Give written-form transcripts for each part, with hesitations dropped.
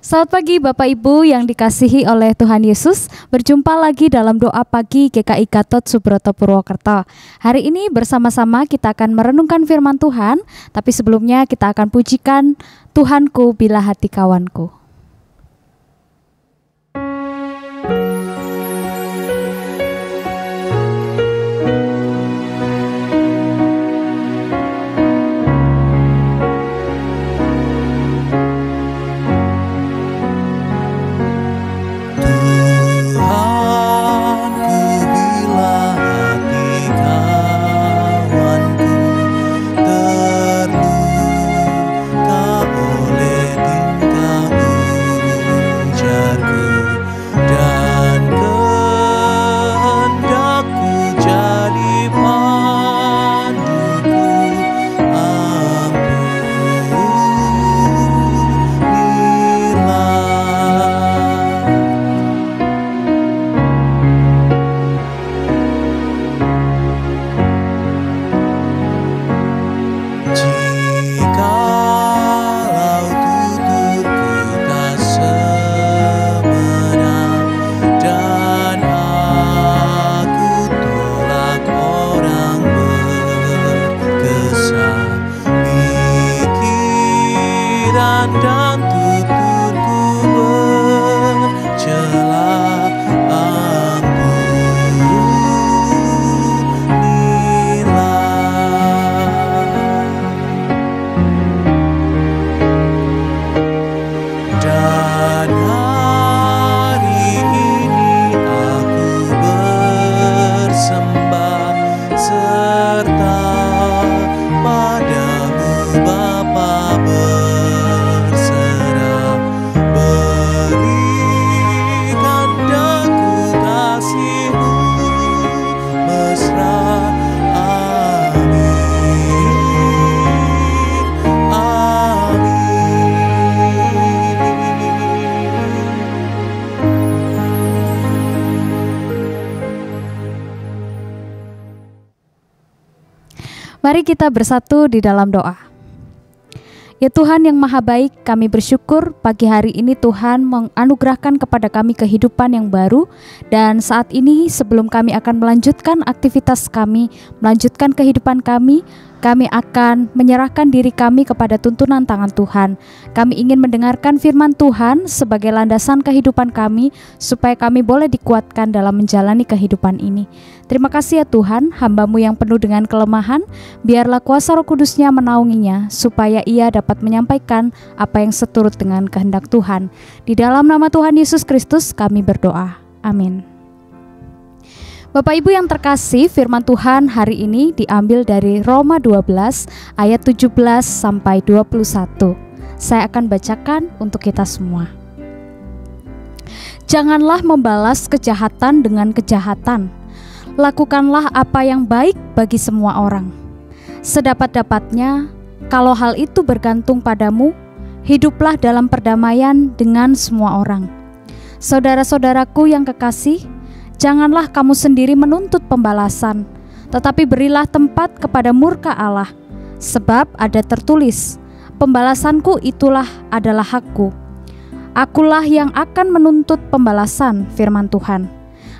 Selamat pagi Bapak Ibu yang dikasihi oleh Tuhan Yesus. Berjumpa lagi dalam doa pagi GKI Gatot Subroto Purwokerto. Hari ini bersama-sama kita akan merenungkan firman Tuhan. Tapi sebelumnya kita akan pujikan Tuhanku bila hati kawanku. Mari kita bersatu di dalam doa. Ya Tuhan yang maha baik, kami bersyukur pagi hari ini Tuhan menganugerahkan kepada kami kehidupan yang baru. Dan saat ini sebelum kami akan melanjutkan aktivitas kami, melanjutkan kehidupan kami akan menyerahkan diri kami kepada tuntunan tangan Tuhan. Kami ingin mendengarkan firman Tuhan sebagai landasan kehidupan kami, supaya kami boleh dikuatkan dalam menjalani kehidupan ini. Terima kasih ya Tuhan, hamba-Mu yang penuh dengan kelemahan, biarlah kuasa Roh Kudus-Nya menaunginya, supaya ia dapat menyampaikan apa yang seturut dengan kehendak Tuhan. Di dalam nama Tuhan Yesus Kristus kami berdoa. Amin. Bapak Ibu yang terkasih, firman Tuhan hari ini diambil dari Roma 12 ayat 17 sampai 21. Saya akan bacakan untuk kita semua. Janganlah membalas kejahatan dengan kejahatan. Lakukanlah apa yang baik bagi semua orang. Sedapat-dapatnya, kalau hal itu bergantung padamu, hiduplah dalam perdamaian dengan semua orang. Saudara-saudaraku yang kekasih, janganlah kamu sendiri menuntut pembalasan, tetapi berilah tempat kepada murka Allah. Sebab ada tertulis, pembalasanku itulah adalah hakku. Akulah yang akan menuntut pembalasan, firman Tuhan.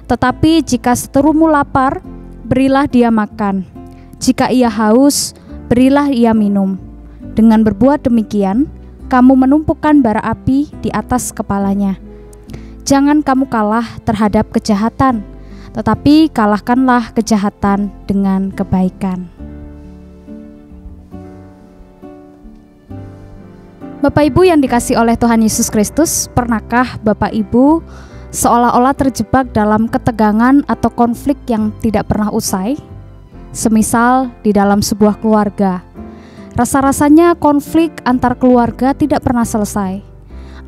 Tetapi jika seterumu lapar, berilah dia makan. Jika ia haus, berilah ia minum. Dengan berbuat demikian, kamu menumpukan bara api di atas kepalanya. Jangan kamu kalah terhadap kejahatan, tetapi kalahkanlah kejahatan dengan kebaikan. Bapak Ibu yang dikasihi oleh Tuhan Yesus Kristus, pernahkah Bapak Ibu seolah-olah terjebak dalam ketegangan atau konflik yang tidak pernah usai? Semisal di dalam sebuah keluarga, rasa-rasanya konflik antar keluarga tidak pernah selesai.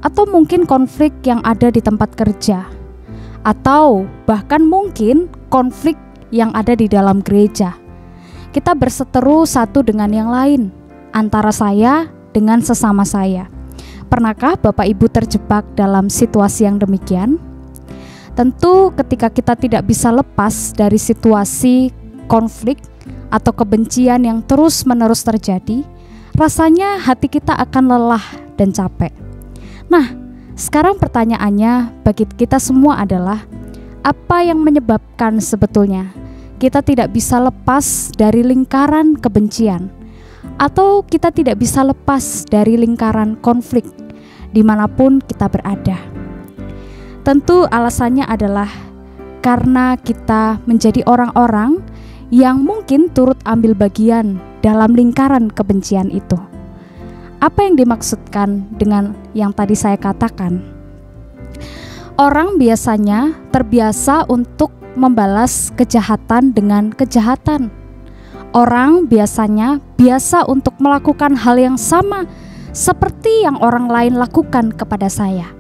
Atau mungkin konflik yang ada di tempat kerja, atau bahkan mungkin konflik yang ada di dalam gereja. Kita berseteru satu dengan yang lain, antara saya dengan sesama saya. Pernahkah Bapak Ibu terjebak dalam situasi yang demikian? Tentu ketika kita tidak bisa lepas dari situasi konflik atau kebencian yang terus-menerus terjadi, rasanya hati kita akan lelah dan capek. Nah, Sekarang pertanyaannya bagi kita semua adalah, apa yang menyebabkan sebetulnya kita tidak bisa lepas dari lingkaran kebencian, atau kita tidak bisa lepas dari lingkaran konflik dimanapun kita berada? Tentu alasannya adalah karena kita menjadi orang-orang yang mungkin turut ambil bagian dalam lingkaran kebencian itu. Apa yang dimaksudkan dengan yang tadi saya katakan? Orang biasanya terbiasa untuk membalas kejahatan dengan kejahatan. Orang biasanya biasa untuk melakukan hal yang sama seperti yang orang lain lakukan kepada saya.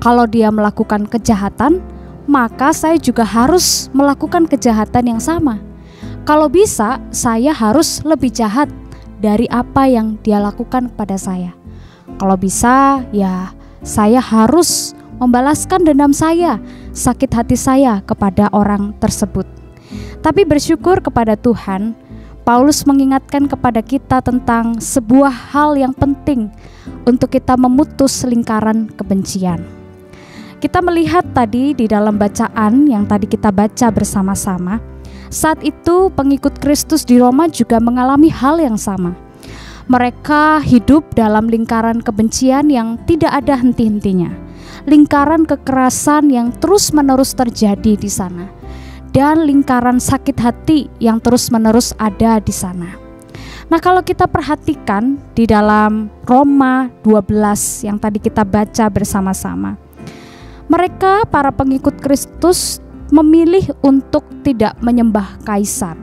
Kalau dia melakukan kejahatan, maka saya juga harus melakukan kejahatan yang sama. Kalau bisa, saya harus lebih jahat dari apa yang dia lakukan pada saya. Kalau bisa, ya saya harus membalaskan dendam saya, sakit hati saya kepada orang tersebut. Tapi bersyukur kepada Tuhan, Paulus mengingatkan kepada kita tentang sebuah hal yang penting untuk kita memutus lingkaran kebencian. Kita melihat tadi di dalam bacaan yang tadi kita baca bersama-sama, saat itu pengikut Kristus di Roma juga mengalami hal yang sama. Mereka hidup dalam lingkaran kebencian yang tidak ada henti-hentinya, lingkaran kekerasan yang terus-menerus terjadi di sana, dan lingkaran sakit hati yang terus-menerus ada di sana. Nah, kalau kita perhatikan di dalam Roma 12 yang tadi kita baca bersama-sama, mereka para pengikut Kristus memilih untuk tidak menyembah kaisar,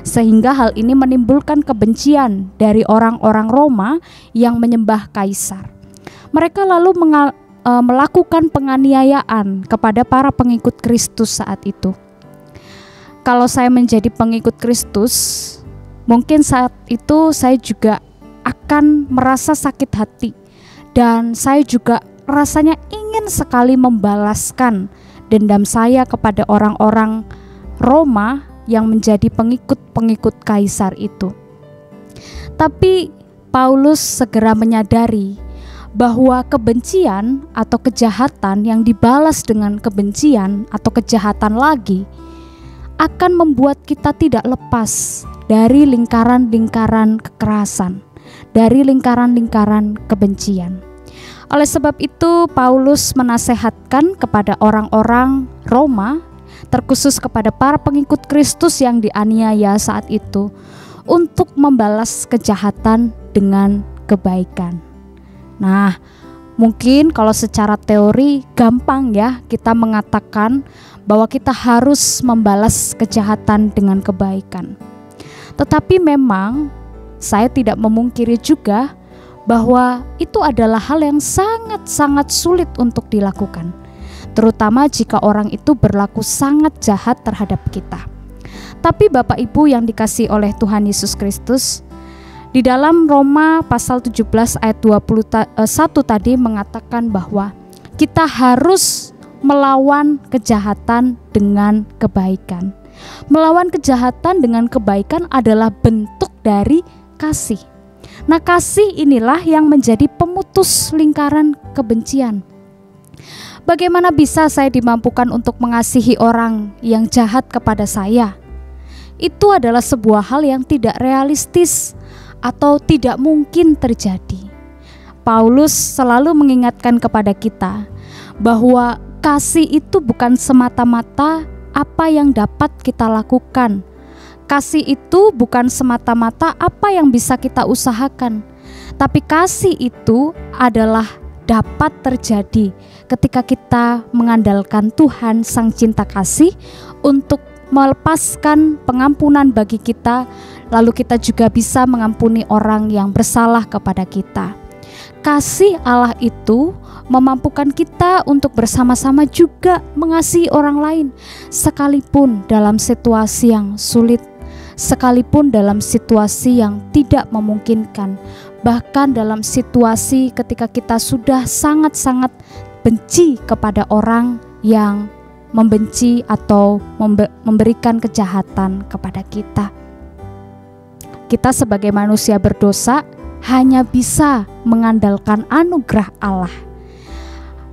sehingga hal ini menimbulkan kebencian dari orang-orang Roma yang menyembah kaisar. Mereka lalu melakukan penganiayaan kepada para pengikut Kristus saat itu. Kalau saya menjadi pengikut Kristus, mungkin saat itu saya juga akan merasa sakit hati, dan saya juga rasanya ingin sekali membalaskan dendam saya kepada orang-orang Roma yang menjadi pengikut-pengikut kaisar itu. Tapi Paulus segera menyadari bahwa kebencian atau kejahatan yang dibalas dengan kebencian atau kejahatan lagi akan membuat kita tidak lepas dari lingkaran-lingkaran kekerasan, dari lingkaran-lingkaran kebencian. Oleh sebab itu, Paulus menasehatkan kepada orang-orang Roma, terkhusus kepada para pengikut Kristus yang dianiaya saat itu, untuk membalas kejahatan dengan kebaikan. Nah, mungkin kalau secara teori gampang ya kita mengatakan bahwa kita harus membalas kejahatan dengan kebaikan. Tetapi memang saya tidak memungkiri juga bahwa itu adalah hal yang sangat-sangat sulit untuk dilakukan, terutama jika orang itu berlaku sangat jahat terhadap kita. Tapi Bapak Ibu yang dikasihi oleh Tuhan Yesus Kristus, di dalam Roma pasal 17 ayat 21 tadi mengatakan bahwa kita harus melawan kejahatan dengan kebaikan. Melawan kejahatan dengan kebaikan adalah bentuk dari kasih. Nah, kasih inilah yang menjadi pemutus lingkaran kebencian. Bagaimana bisa saya dimampukan untuk mengasihi orang yang jahat kepada saya? Itu adalah sebuah hal yang tidak realistis atau tidak mungkin terjadi. Paulus selalu mengingatkan kepada kita bahwa kasih itu bukan semata-mata apa yang dapat kita lakukan. Kasih itu bukan semata-mata apa yang bisa kita usahakan, tapi kasih itu adalah dapat terjadi ketika kita mengandalkan Tuhan Sang Cinta Kasih untuk melepaskan pengampunan bagi kita, lalu kita juga bisa mengampuni orang yang bersalah kepada kita. Kasih Allah itu memampukan kita untuk bersama-sama juga mengasihi orang lain, sekalipun dalam situasi yang sulit, sekalipun dalam situasi yang tidak memungkinkan, bahkan dalam situasi ketika kita sudah sangat-sangat benci kepada orang yang membenci atau memberikan kejahatan kepada kita. Kita sebagai manusia berdosa hanya bisa mengandalkan anugerah Allah.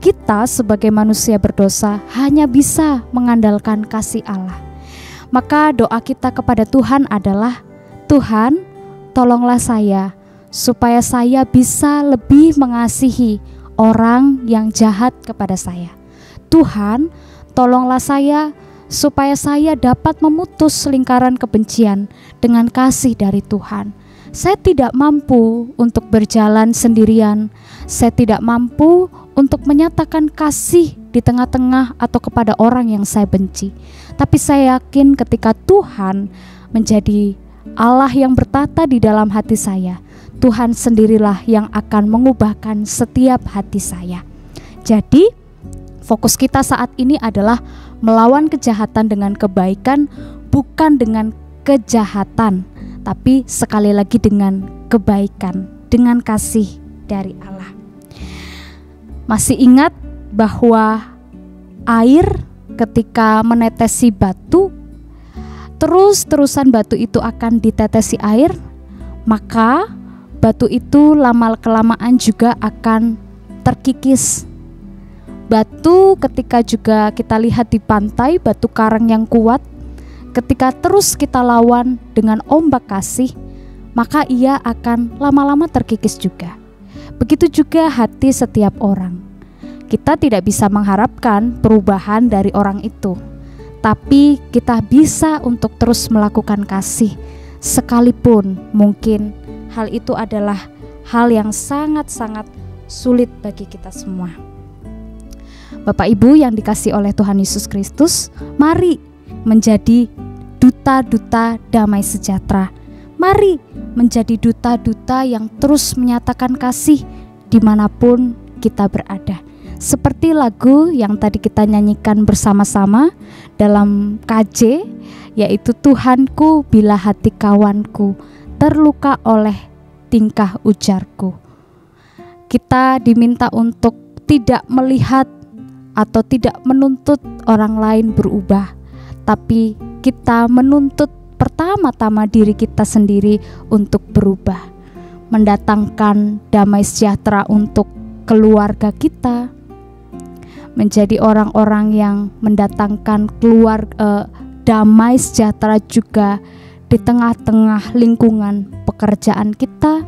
kita sebagai manusia berdosa hanya bisa mengandalkan kasih Allah. Maka doa kita kepada Tuhan adalah, Tuhan, tolonglah saya supaya saya bisa lebih mengasihi orang yang jahat kepada saya. Tuhan, tolonglah saya supaya saya dapat memutus lingkaran kebencian dengan kasih dari Tuhan. Saya tidak mampu untuk berjalan sendirian. Saya tidak mampu untuk menyatakan kasih di tengah-tengah atau kepada orang yang saya benci. Tapi saya yakin ketika Tuhan menjadi Allah yang bertata di dalam hati saya, Tuhan sendirilah yang akan mengubahkan setiap hati saya. Jadi, fokus kita saat ini adalah melawan kejahatan dengan kebaikan, bukan dengan kejahatan, tapi sekali lagi dengan kebaikan, dengan kasih dari Allah. Masih ingat bahwa air ketika menetesi batu, terus-terusan batu itu akan ditetesi air, maka batu itu lama-kelamaan juga akan terkikis. Batu ketika juga kita lihat di pantai, batu karang yang kuat, ketika terus kita lawan dengan ombak kasih, maka ia akan lama-lama terkikis juga. Begitu juga hati setiap orang. Kita tidak bisa mengharapkan perubahan dari orang itu, tapi kita bisa untuk terus melakukan kasih, sekalipun mungkin hal itu adalah hal yang sangat-sangat sulit bagi kita semua. Bapak Ibu yang dikasihi oleh Tuhan Yesus Kristus, mari menjadi duta-duta damai sejahtera. Mari menjadi duta-duta yang terus menyatakan kasih dimanapun kita berada. Seperti lagu yang tadi kita nyanyikan bersama-sama dalam KJ, yaitu Tuhanku bila hati kawanku terluka oleh tingkah ujarku. Kita diminta untuk tidak melihat atau tidak menuntut orang lain berubah, tapi kita menuntut pertama-tama diri kita sendiri untuk berubah, mendatangkan damai sejahtera untuk keluarga kita, menjadi orang-orang yang mendatangkan damai sejahtera juga di tengah-tengah lingkungan pekerjaan kita,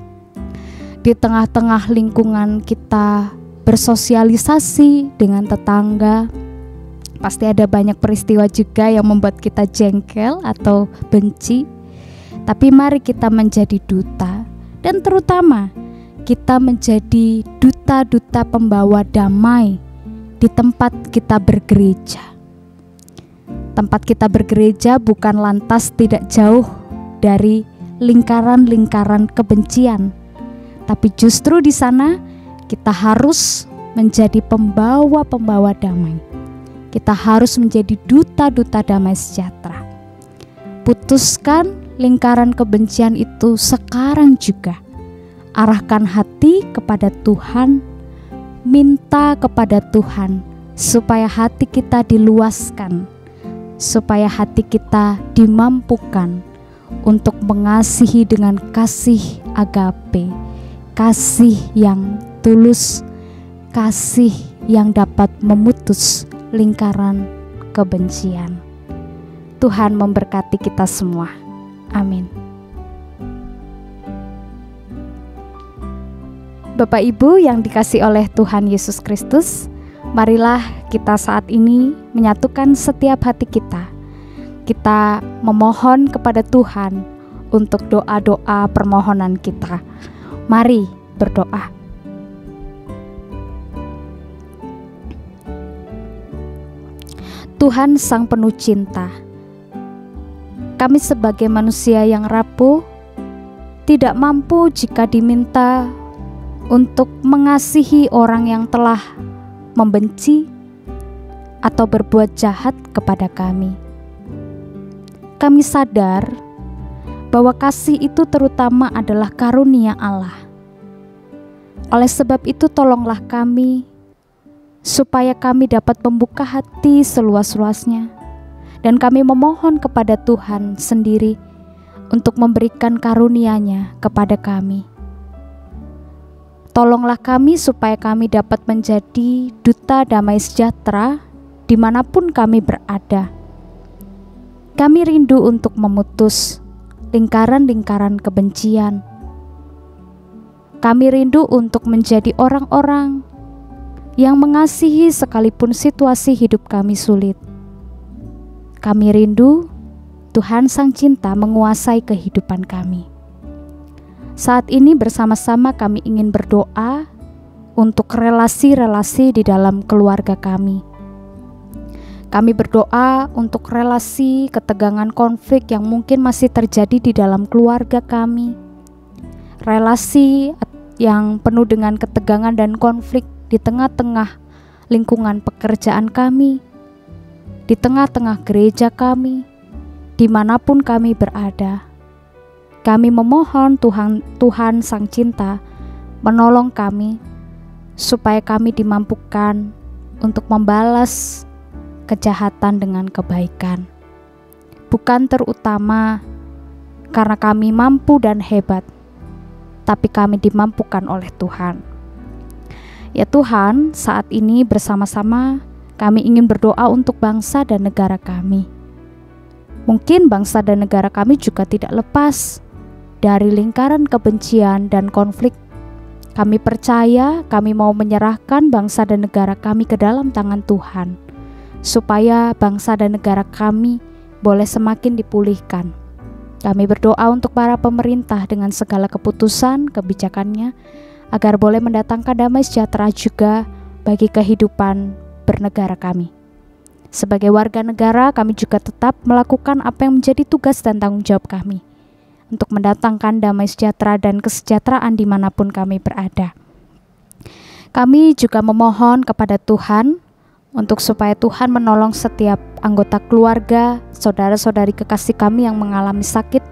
di tengah-tengah lingkungan kita bersosialisasi dengan tetangga. Pasti ada banyak peristiwa juga yang membuat kita jengkel atau benci. Tapi mari kita menjadi duta, dan terutama kita menjadi duta-duta pembawa damai di tempat kita bergereja. Tempat kita bergereja bukan lantas tidak jauh dari lingkaran-lingkaran kebencian, tapi justru di sana kita harus menjadi pembawa-pembawa damai. Kita harus menjadi duta-duta damai sejahtera. Putuskan lingkaran kebencian itu sekarang juga. Arahkan hati kepada Tuhan, minta kepada Tuhan supaya hati kita diluaskan, supaya hati kita dimampukan untuk mengasihi dengan kasih agape, kasih yang tulus, kasih yang dapat memutus lingkaran kebencian. Tuhan memberkati kita semua. Amin. Bapak Ibu yang dikasihi oleh Tuhan Yesus Kristus, marilah kita saat ini menyatukan setiap hati kita. Kita memohon kepada Tuhan untuk doa-doa permohonan kita. Mari berdoa. Tuhan Sang Penuh Cinta, kami sebagai manusia yang rapuh tidak mampu jika diminta untuk mengasihi orang yang telah membenci atau berbuat jahat kepada kami. Kami sadar bahwa kasih itu terutama adalah karunia Allah. Oleh sebab itu tolonglah kami supaya kami dapat membuka hati seluas-luasnya, dan kami memohon kepada Tuhan sendiri untuk memberikan karunia-Nya kepada kami. Tolonglah kami supaya kami dapat menjadi duta damai sejahtera dimanapun kami berada. Kami rindu untuk memutus lingkaran-lingkaran kebencian. Kami rindu untuk menjadi orang-orang yang mengasihi sekalipun situasi hidup kami sulit. Kami rindu Tuhan Sang Cinta menguasai kehidupan kami. Saat ini bersama-sama kami ingin berdoa untuk relasi-relasi di dalam keluarga kami. Kami berdoa untuk relasi ketegangan konflik yang mungkin masih terjadi di dalam keluarga kami. Relasi yang penuh dengan ketegangan dan konflik di tengah-tengah lingkungan pekerjaan kami, di tengah-tengah gereja kami, dimanapun kami berada. Kami memohon Tuhan Sang Cinta menolong kami supaya kami dimampukan untuk membalas kejahatan dengan kebaikan. Bukan terutama karena kami mampu dan hebat, tapi kami dimampukan oleh Tuhan. Ya Tuhan, saat ini bersama-sama kami ingin berdoa untuk bangsa dan negara kami. Mungkin bangsa dan negara kami juga tidak lepas dari lingkaran kebencian dan konflik. Kami percaya, kami mau menyerahkan bangsa dan negara kami ke dalam tangan Tuhan, supaya bangsa dan negara kami boleh semakin dipulihkan. Kami berdoa untuk para pemerintah dengan segala keputusan, kebijakannya, agar boleh mendatangkan damai sejahtera juga bagi kehidupan bernegara kami. Sebagai warga negara, kami juga tetap melakukan apa yang menjadi tugas dan tanggung jawab kami, untuk mendatangkan damai sejahtera dan kesejahteraan dimanapun kami berada. Kami juga memohon kepada Tuhan untuk supaya Tuhan menolong setiap anggota keluarga, saudara-saudari kekasih kami yang mengalami sakit.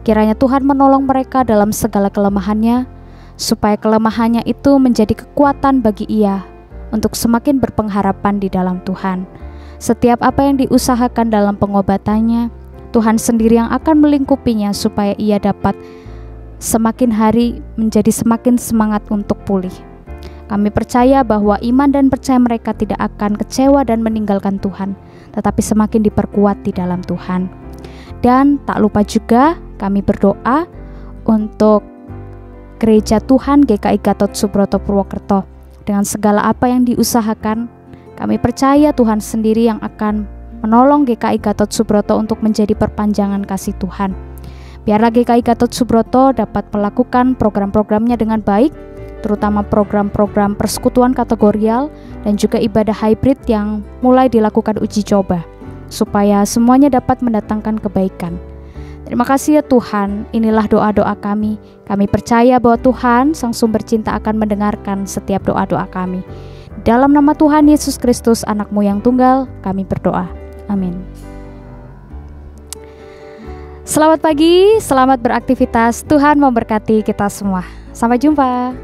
Kiranya Tuhan menolong mereka dalam segala kelemahannya, supaya kelemahannya itu menjadi kekuatan bagi ia untuk semakin berpengharapan di dalam Tuhan. Setiap apa yang diusahakan dalam pengobatannya, Tuhan sendiri yang akan melingkupinya supaya ia dapat semakin hari menjadi semakin semangat untuk pulih. Kami percaya bahwa iman dan percaya mereka tidak akan kecewa dan meninggalkan Tuhan, tetapi semakin diperkuat di dalam Tuhan. Dan tak lupa juga kami berdoa untuk Gereja Tuhan GKI Gatot Subroto Purwokerto. Dengan segala apa yang diusahakan, kami percaya Tuhan sendiri yang akan menolong GKI Gatot Subroto untuk menjadi perpanjangan kasih Tuhan. Biarlah GKI Gatot Subroto dapat melakukan program-programnya dengan baik, terutama program-program persekutuan kategorial dan juga ibadah hybrid yang mulai dilakukan uji coba, supaya semuanya dapat mendatangkan kebaikan. Terima kasih ya Tuhan, inilah doa-doa kami. Kami percaya bahwa Tuhan, Sang Sumber Cinta, akan mendengarkan setiap doa-doa kami. Dalam nama Tuhan Yesus Kristus, Anak-Mu yang tunggal, kami berdoa. Amin. Selamat pagi, selamat beraktivitas. Tuhan memberkati kita semua. Sampai jumpa.